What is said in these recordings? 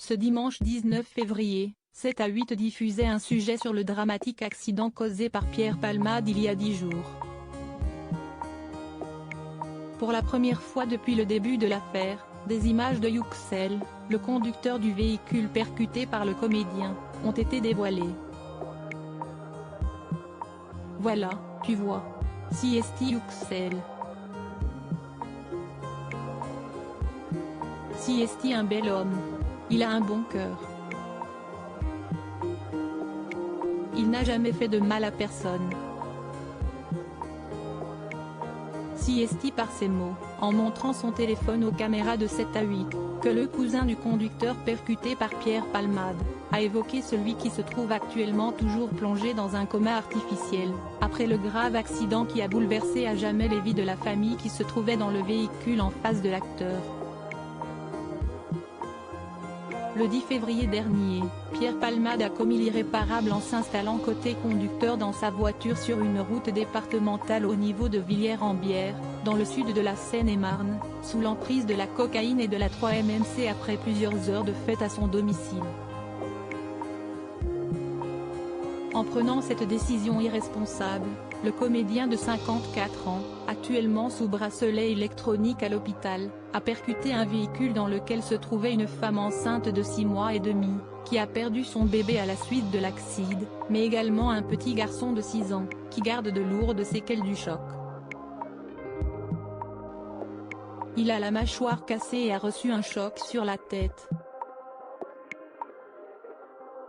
Ce dimanche 19 février, 7 à 8 diffusait un sujet sur le dramatique accident causé par Pierre Palmade il y a 10 jours. Pour la première fois depuis le début de l'affaire, des images de Yüksel, le conducteur du véhicule percuté par le comédien, ont été dévoilées. Voilà, tu vois. CST Yüksel. CST un bel homme. Il a un bon cœur. Il n'a jamais fait de mal à personne. CST par ces mots, en montrant son téléphone aux caméras de 7 à 8, que le cousin du conducteur percuté par Pierre Palmade, a évoqué celui qui se trouve actuellement toujours plongé dans un coma artificiel, après le grave accident qui a bouleversé à jamais les vies de la famille qui se trouvait dans le véhicule en face de l'acteur. Le 10 février dernier, Pierre Palmade a commis l'irréparable en s'installant côté conducteur dans sa voiture sur une route départementale au niveau de Villiers-en-Bière, dans le sud de la Seine-et-Marne, sous l'emprise de la cocaïne et de la 3-MMC après plusieurs heures de fête à son domicile. En prenant cette décision irresponsable, le comédien de 54 ans, actuellement sous bracelet électronique à l'hôpital, a percuté un véhicule dans lequel se trouvait une femme enceinte de 6 mois et demi, qui a perdu son bébé à la suite de l'accident, mais également un petit garçon de 6 ans, qui garde de lourdes séquelles du choc. Il a la mâchoire cassée et a reçu un choc sur la tête.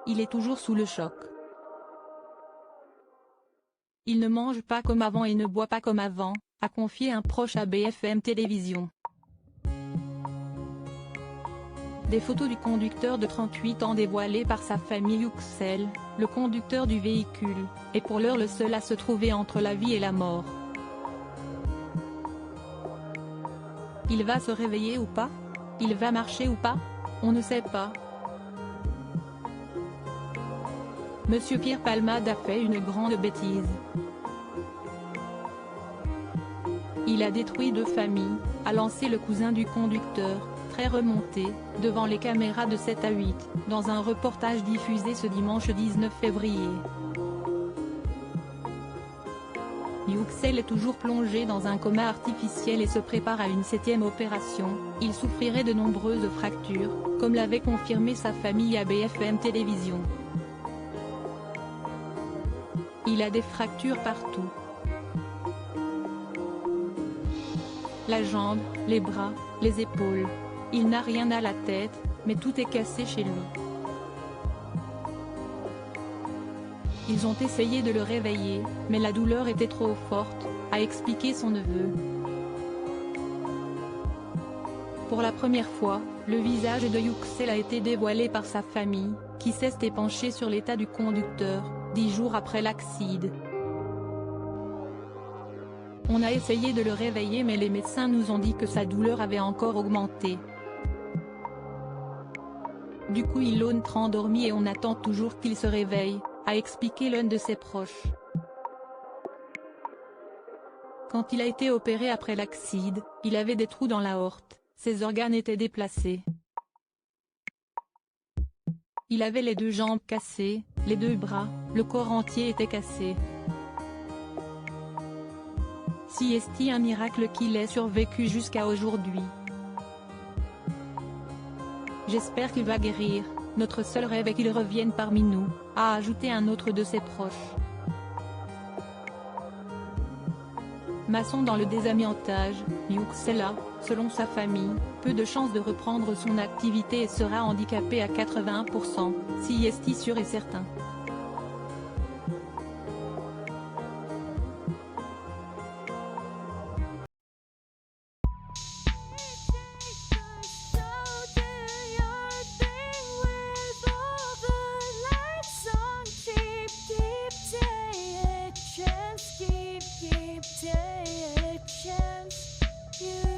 Il est toujours sous le choc. Il ne mange pas comme avant et ne boit pas comme avant, a confié un proche à BFM Télévision. Des photos du conducteur de 38 ans dévoilées par sa famille Yüksel, le conducteur du véhicule, est pour l'heure le seul à se trouver entre la vie et la mort. Il va se réveiller ou pas? Il va marcher ou pas? On ne sait pas. Monsieur Pierre Palmade a fait une grande bêtise. Il a détruit 2 familles, a lancé le cousin du conducteur, très remonté, devant les caméras de 7 à 8, dans un reportage diffusé ce dimanche 19 février. Yüksel est toujours plongé dans un coma artificiel et se prépare à une 7e opération. Il souffrirait de nombreuses fractures, comme l'avait confirmé sa famille à BFM Télévision. Il a des fractures partout. La jambe, les bras, les épaules. Il n'a rien à la tête, mais tout est cassé chez lui. Ils ont essayé de le réveiller, mais la douleur était trop forte, a expliqué son neveu. Pour la première fois, le visage de Yüksel a été dévoilé par sa famille, qui s'est penchée sur l'état du conducteur, 10 jours après l'accident. On a essayé de le réveiller mais les médecins nous ont dit que sa douleur avait encore augmenté. Du coup il entre endormi et on attend toujours qu'il se réveille, a expliqué l'un de ses proches. Quand il a été opéré après l'accident, il avait des trous dans l'aorte, ses organes étaient déplacés. Il avait les 2 jambes cassées, les 2 bras, le corps entier était cassé. CST un miracle qu'il ait survécu jusqu'à aujourd'hui. J'espère qu'il va guérir, notre seul rêve est qu'il revienne parmi nous, a ajouté un autre de ses proches. Maçon dans le désamiantage, Yüksel a, selon sa famille, peu de chances de reprendre son activité et sera handicapé à 81%, CST sûr et certain. Keep taking a chance. You